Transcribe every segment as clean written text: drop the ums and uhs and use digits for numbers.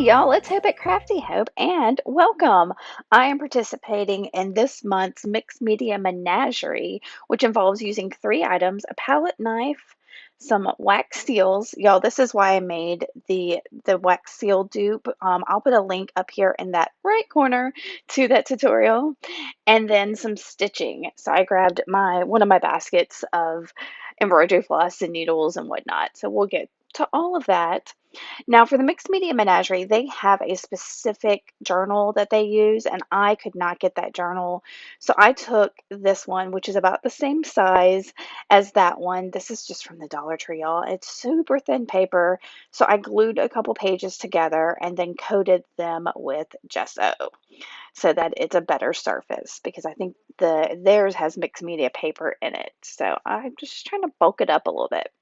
y'all, it's Hope at Crafty Hope and welcome. I am participating in this month's Mixed Media Menagerie, which involves using three items: a palette knife, some wax seals. Y'all, this is why I made the wax seal dupe. I'll put a link up here in that right corner to that tutorial, and then some stitching. So I grabbed my one of my baskets of embroidery floss and needles and whatnot. So we'll get to all of that. Now, for the Mixed Media Menagerie, they have a specific journal that they use, and I could not get that journal. So I took this one, which is about the same size as that one. This is just from the Dollar Tree, y'all. It's super thin paper. So I glued a couple pages together and then coated them with gesso so that it's a better surface because I think theirs has mixed media paper in it. So I'm just trying to bulk it up a little bit.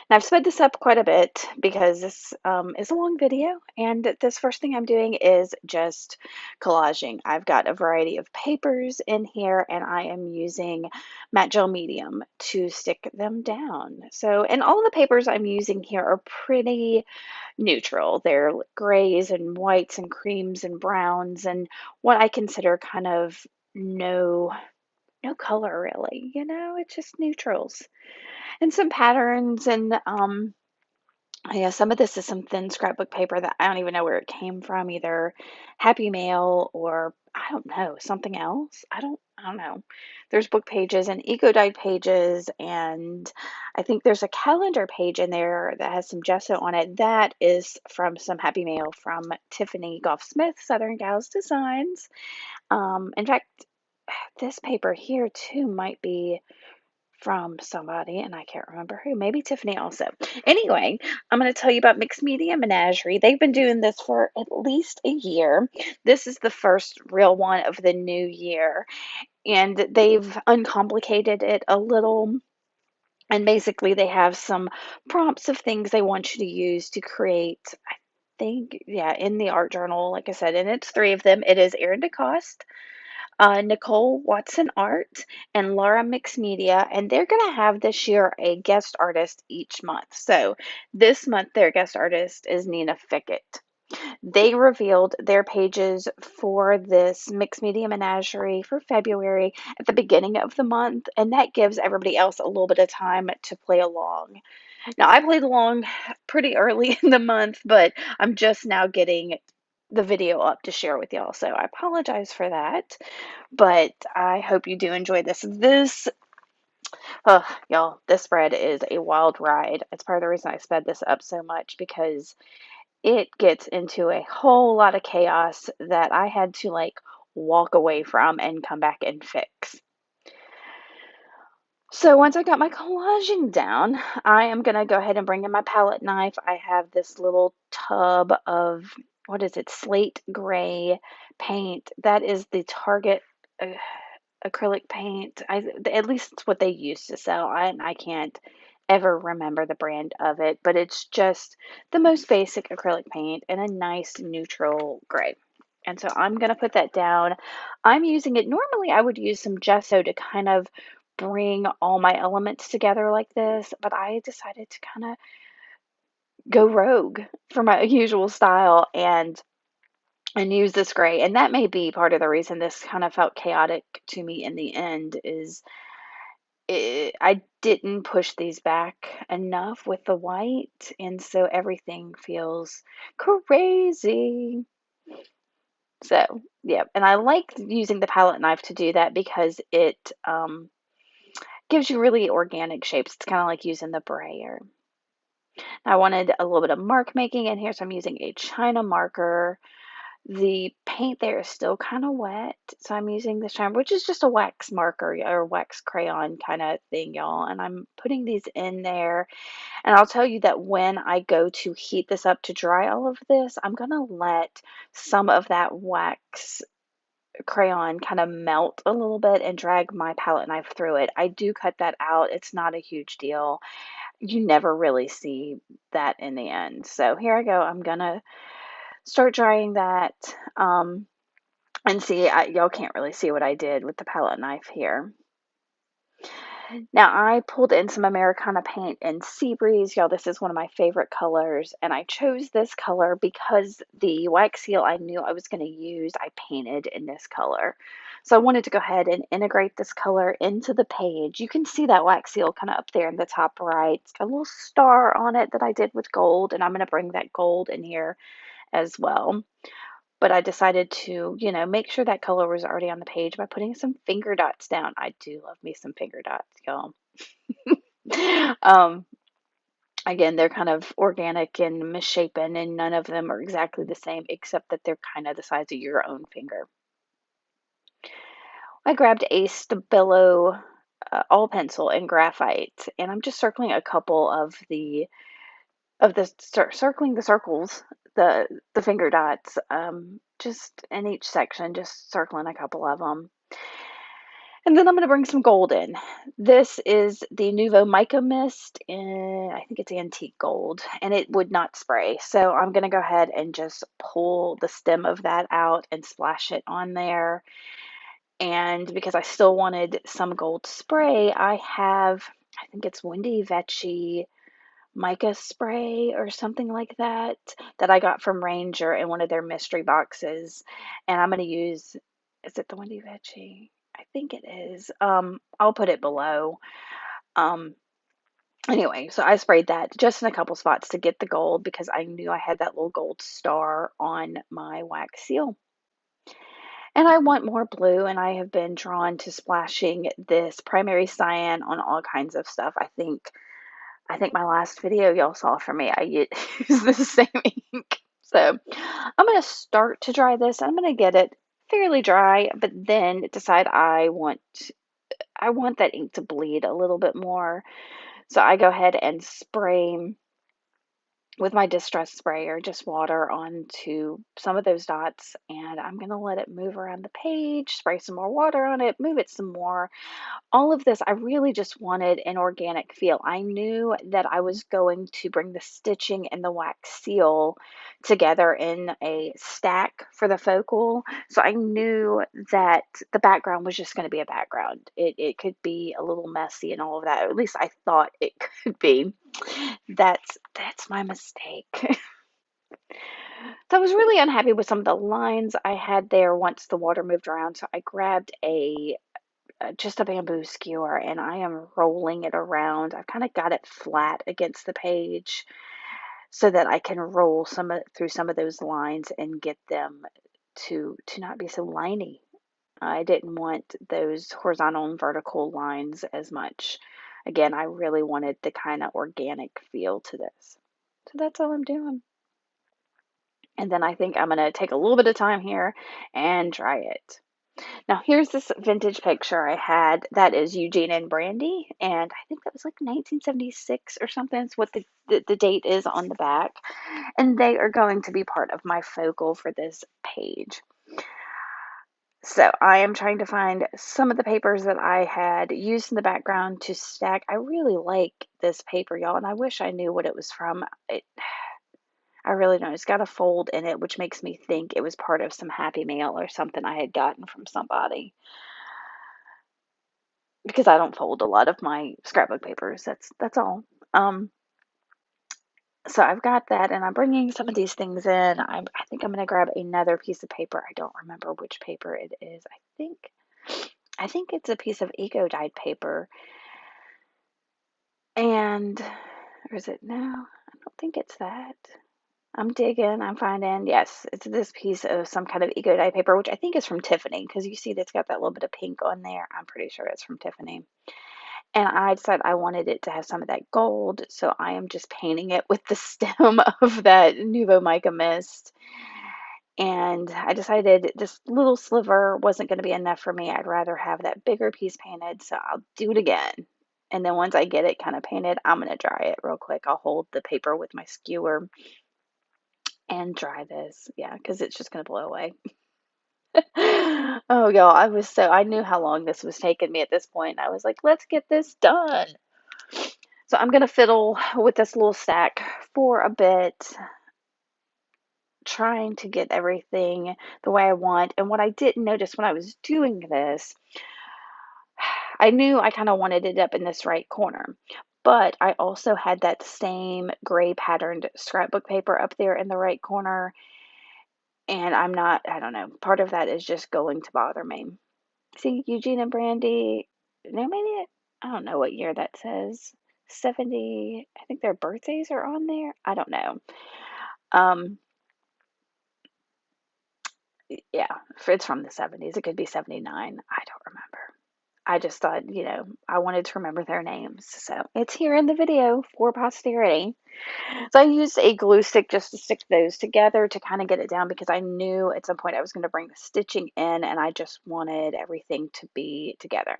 Now, I've sped this up quite a bit because this is a long video, and this first thing I'm doing is just collaging. I've got a variety of papers in here, and I am using matte gel medium to stick them down. So, and all of the papers I'm using here are pretty neutral. They're grays and whites and creams and browns and what I consider kind of no color really, it's just neutrals and some patterns and yeah, some of this is some thin scrapbook paper that I don't even know where it came from, either Happy Mail or I don't know, something else. I don't know. There's book pages and eco dyed pages, and I think there's a calendar page in there that has some gesso on it. That is from some Happy Mail from Tiffany Goff Smith, Southern Gals Designs. In fact, this paper here too might be from somebody, and I can't remember who, maybe Tiffany also. Anyway, I'm going to tell you about Mixed Media Menagerie. They've been doing this for at least a year. This is the first real one of the new year, and they've uncomplicated it a little. And basically, they have some prompts of things they want you to use to create. I think, yeah, in the art journal, like I said, and it's three of them. It is Erin DeCoste, Nicole Watson Art, and Laura Mix Media, and they're going to have this year a guest artist each month. So this month, their guest artist is Nina Fickett. They revealed their pages for this Mixed Media Menagerie for February at the beginning of the month, and that gives everybody else a little bit of time to play along. Now, I played along pretty early in the month, but I'm just now getting the video up to share with y'all, so I apologize for that, but I hope you do enjoy this. Y'all, this spread is a wild ride. It's part of the reason I sped this up so much because it gets into a whole lot of chaos that I had to like walk away from and come back and fix. So once I got my collaging down, I am going to go ahead and bring in my palette knife. I have this little tub of, what is it, slate gray paint. That is the Target acrylic paint. At least it's what they used to sell. I can't ever remember the brand of it, but it's just the most basic acrylic paint in a nice neutral gray. And so I'm going to put that down. I'm using it. Normally, I would use some gesso to kind of bring all my elements together like this, but I decided to kind of go rogue for my usual style and use this gray. And that may be part of the reason this kind of felt chaotic to me in the end is I didn't push these back enough with the white, and so everything feels crazy. So, yeah, and I like using the palette knife to do that because it gives you really organic shapes. It's kind of like using the brayer. I wanted a little bit of mark making in here, so I'm using a China marker. The paint there is still kind of wet, so I'm using this China, which is just a wax marker or wax crayon kind of thing, y'all. And I'm putting these in there. And I'll tell you that when I go to heat this up to dry all of this, I'm going to let some of that wax crayon kind of melt a little bit and drag my palette knife through it. I do cut that out. It's not a huge deal. You never really see that in the end. So here I go. I'm gonna start drying that. And see, y'all can't really see what I did with the palette knife here. Now I pulled in some Americana paint in Sea Breeze. Y'all, this is one of my favorite colors, and I chose this color because the wax seal I knew I was going to use, I painted in this color. So I wanted to go ahead and integrate this color into the page. You can see that wax seal kind of up there in the top right. It's got a little star on it that I did with gold, and I'm going to bring that gold in here as well. But I decided to, make sure that color was already on the page by putting some finger dots down. I do love me some finger dots, y'all. Um, again, they're kind of organic and misshapen, and none of them are exactly the same, except that they're kind of the size of your own finger. I grabbed a Stabilo all pencil in graphite, and I'm just circling a couple of circling the circles, the finger dots, just in each section, just circling a couple of them. And then I'm going to bring some gold in. This is the Nuvo Mica Mist in, I think it's antique gold, and it would not spray. So I'm going to go ahead and just pull the stem of that out and splash it on there. And because I still wanted some gold spray, I have, I think it's Windy Vecchi mica spray or something like that that I got from Ranger in one of their mystery boxes. And I'm going to use, is it the Windy Veggie? I think it is. I'll put it below. Um, anyway, so I sprayed that just in a couple spots to get the gold because I knew I had that little gold star on my wax seal. And I want more blue, and I have been drawn to splashing this primary cyan on all kinds of stuff. I think my last video y'all saw from me, I use the same ink. So I'm going to start to dry this. I'm going to get it fairly dry, but then decide I want that ink to bleed a little bit more. So I go ahead and spray with my distress sprayer, just water onto some of those dots, and I'm going to let it move around the page, spray some more water on it, move it some more. All of this, I really just wanted an organic feel. I knew that I was going to bring the stitching and the wax seal together in a stack for the focal. So I knew that the background was just going to be a background. It could be a little messy and all of that. Or at least I thought it could be. That's my mistake. So I was really unhappy with some of the lines I had there once the water moved around. So I grabbed just a bamboo skewer, and I am rolling it around. I've kind of got it flat against the page so that I can roll through some of those lines and get them to not be so liney. I didn't want those horizontal and vertical lines as much. Again, I really wanted the kind of organic feel to this. So that's all I'm doing. And then I think I'm going to take a little bit of time here and dry it. Now, here's this vintage picture I had that is Eugene and Brandy, and I think that was like 1976 or something. It's what the date is on the back. And they are going to be part of my focal for this page. So I am trying to find some of the papers that I had used in the background to stack. I really like this paper, y'all, and I wish I knew what it was from. I really don't. It's got a fold in it, which makes me think it was part of some Happy Mail or something I had gotten from somebody. Because I don't fold a lot of my scrapbook papers. That's all. So I've got that, and I'm bringing some of these things in. I think I'm going to grab another piece of paper. I don't remember which paper it is. I think it's a piece of eco dyed paper. And or is it no? I don't think it's that. I'm digging, I'm finding, yes, it's this piece of some kind of eco dye paper, which I think is from Tiffany, because you see that's got that little bit of pink on there. I'm pretty sure it's from Tiffany. And I decided I wanted it to have some of that gold, so I am just painting it with the stem of that Nuvo Mica Mist. And I decided this little sliver wasn't going to be enough for me. I'd rather have that bigger piece painted, so I'll do it again. And then once I get it kind of painted, I'm going to dry it real quick. I'll hold the paper with my skewer and dry this. Yeah, because it's just going to blow away. Oh, y'all, I knew how long this was taking me at this point. I was like, let's get this done. So I'm going to fiddle with this little stack for a bit, trying to get everything the way I want. And what I didn't notice when I was doing this, I knew I kind of wanted it up in this right corner. But I also had that same gray patterned scrapbook paper up there in the right corner. And I don't know, part of that is just going to bother me. See, Eugene and Brandy, no, maybe, I don't know what year that says. 70, I think their birthdays are on there. I don't know. Um, yeah, it's from the 70s. It could be 79. I don't remember. I just thought, I wanted to remember their names. So it's here in the video for posterity. So I used a glue stick just to stick those together to kind of get it down because I knew at some point I was going to bring the stitching in and I just wanted everything to be together.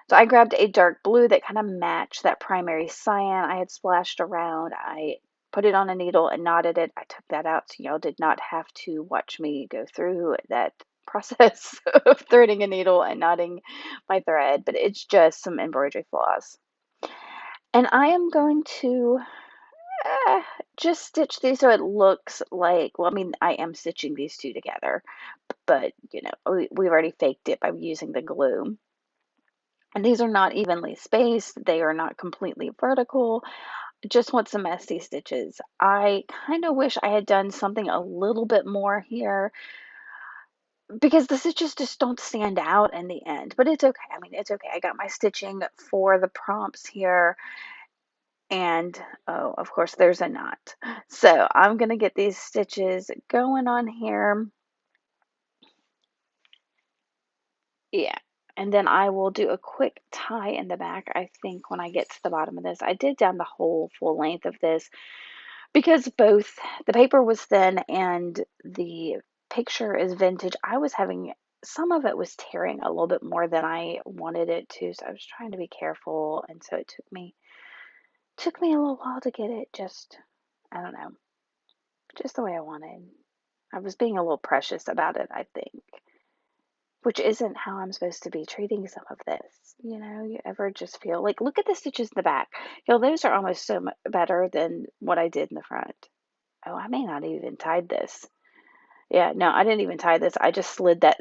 So I grabbed a dark blue that kind of matched that primary cyan I had splashed around. I put it on a needle and knotted it. I took that out so y'all did not have to watch me go through that process of threading a needle and knotting my thread, but it's just some embroidery flaws. And I am going to uh, just stitch these so it looks like, well, I mean, I am stitching these two together, but we've already faked it by using the glue. And these are not evenly spaced. They are not completely vertical. Just want some messy stitches. I kind of wish I had done something a little bit more here because the stitches just don't stand out in the end. But it's okay. I mean, it's okay. I got my stitching for the prompts here. And, oh, of course, there's a knot. So I'm going to get these stitches going on here. Yeah. And then I will do a quick tie in the back, I think, when I get to the bottom of this. I did down the whole full length of this because both the paper was thin and the picture is vintage. I was having some of it was tearing a little bit more than I wanted it to, so I was trying to be careful, and so it took me a little while to get it just, I don't know, just the way I wanted. I was being a little precious about it, I think, which isn't how I'm supposed to be treating some of this. You ever just feel like, look at the stitches in the back. Those are almost so much better than what I did in the front. Oh, I may not even tied this. Yeah, no, I didn't even tie this. I just slid that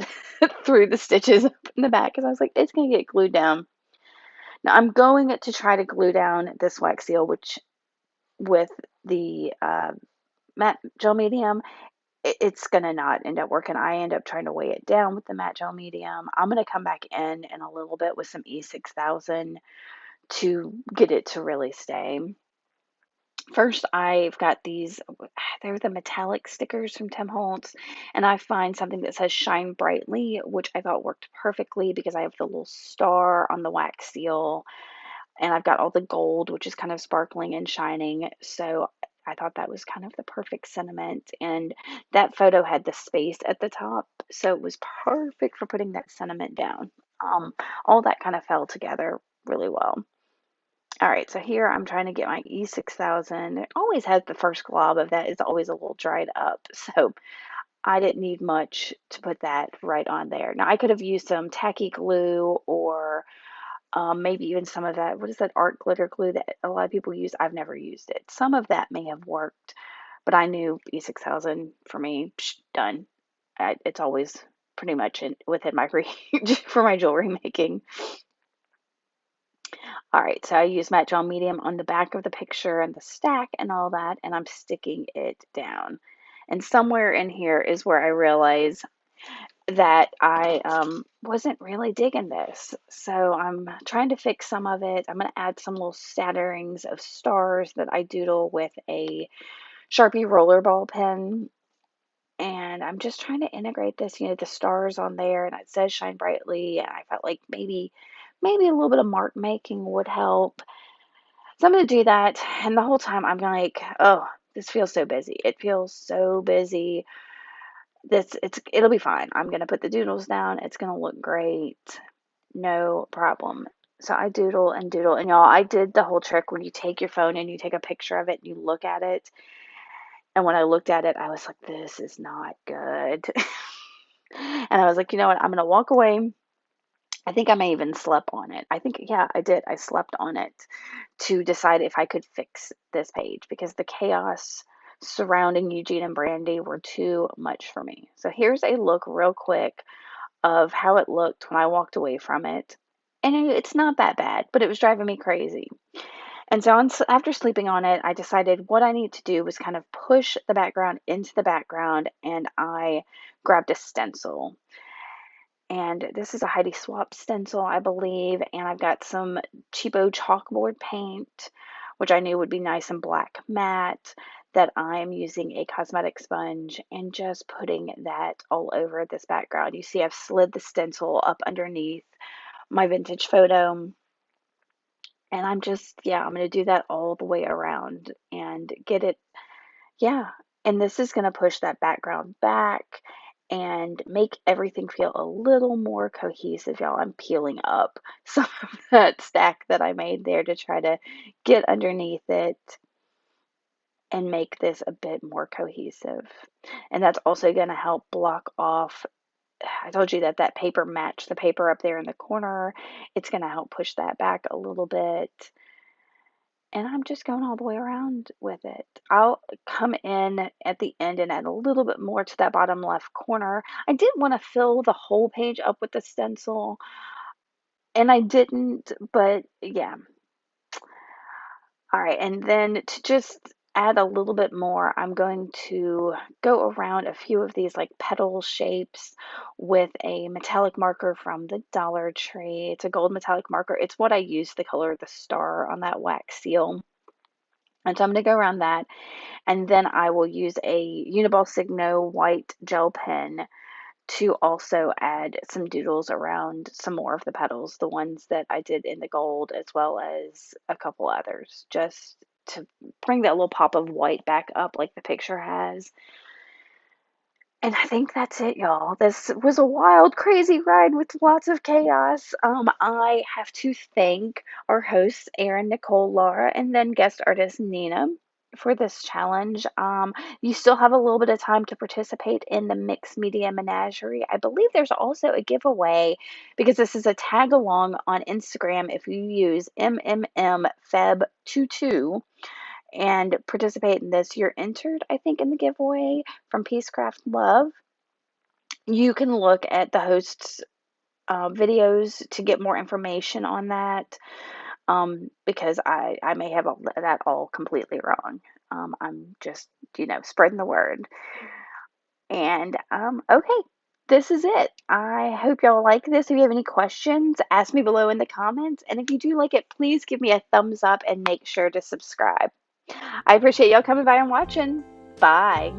through the stitches up in the back because I was like, it's going to get glued down. Now I'm going to try to glue down this wax seal, which with the matte gel medium, it's going to not end up working. I end up trying to weigh it down with the matte gel medium. I'm going to come back in a little bit with some E6000 to get it to really stay. First, I've got these, they're the metallic stickers from Tim Holtz, and I find something that says Shine Brightly, which I thought worked perfectly because I have the little star on the wax seal, and I've got all the gold, which is kind of sparkling and shining. So I thought that was kind of the perfect sentiment, and that photo had the space at the top, so it was perfect for putting that sentiment down. All that kind of fell together really well. All right, so here I'm trying to get my E6000. It always has the first glob of that is always a little dried up, so I didn't need much to put that right on there. Now I could have used some tacky glue or maybe even some of that. What is that art glitter glue that a lot of people use? I've never used it. Some of that may have worked, but I knew E6000 for me, done. It's always pretty much within my reach for my jewelry making. All right, so I use matte gel medium on the back of the picture and the stack and all that, and I'm sticking it down. And somewhere in here is where I realize that I wasn't really digging this. So I'm trying to fix some of it. I'm going to add some little scatterings of stars that I doodle with a Sharpie rollerball pen. And I'm just trying to integrate this, the stars on there, and it says shine brightly. And I felt like maybe a little bit of mark making would help. So I'm going to do that. And the whole time I'm like, oh, this feels so busy. It feels so busy. It'll be fine. I'm going to put the doodles down. It's going to look great. No problem. So I doodle and doodle. And y'all, I did the whole trick when you take your phone and you take a picture of it and you look at it. And when I looked at it, I was like, this is not good. And I was like, you know what? I'm going to walk away. I think I may even slept on it. I think, yeah, I did. I slept on it to decide if I could fix this page because the chaos surrounding Eugene and Brandy were too much for me. So here's a look real quick of how it looked when I walked away from it. And it's not that bad, but it was driving me crazy. And so after sleeping on it, I decided what I need to do was kind of push the background into the background, and I grabbed a stencil. And this is a Heidi Swapp stencil, I believe, and I've got some cheapo chalkboard paint, which I knew would be nice and black matte, that I am using a cosmetic sponge and just putting that all over this background. You see I've slid the stencil up underneath my vintage photo, and I'm going to do that all the way around and get it, yeah. And this is going to push that background back and make everything feel a little more cohesive, y'all. I'm peeling up some of that stack that I made there to try to get underneath it and make this a bit more cohesive. And that's also going to help block off. I told you that that paper matched the paper up there in the corner. It's going to help push that back a little bit. And I'm just going all the way around with it. I'll come in at the end and add a little bit more to that bottom left corner. I did want to fill the whole page up with the stencil, and I didn't, but yeah. All right, and then to just add a little bit more, I'm going to go around a few of these like petal shapes with a metallic marker from the Dollar Tree. It's a gold metallic marker. It's what I used the color of the star on that wax seal. And so I'm going to go around that, and then I will use a Uniball Signo white gel pen to also add some doodles around some more of the petals, the ones that I did in the gold, as well as a couple others, just to bring that little pop of white back up like the picture has. And I think that's it, y'all. This was a wild, crazy ride with lots of chaos. I have to thank our hosts, Erin, Nicole, Laura, and then guest artist Nina for this challenge. You still have a little bit of time to participate in the Mixed Media Menagerie. I believe there's also a giveaway because this is a tag along on Instagram. If you use MMMFeb22 and participate in this, you're entered, I think, in the giveaway from Peacecraft Love. You can look at the hosts' videos to get more information on that, because I may have that all completely wrong. I'm just, spreading the word. And okay, this is it. I hope y'all like this. If you have any questions, ask me below in the comments. And if you do like it, please give me a thumbs up and make sure to subscribe. I appreciate y'all coming by and watching. Bye.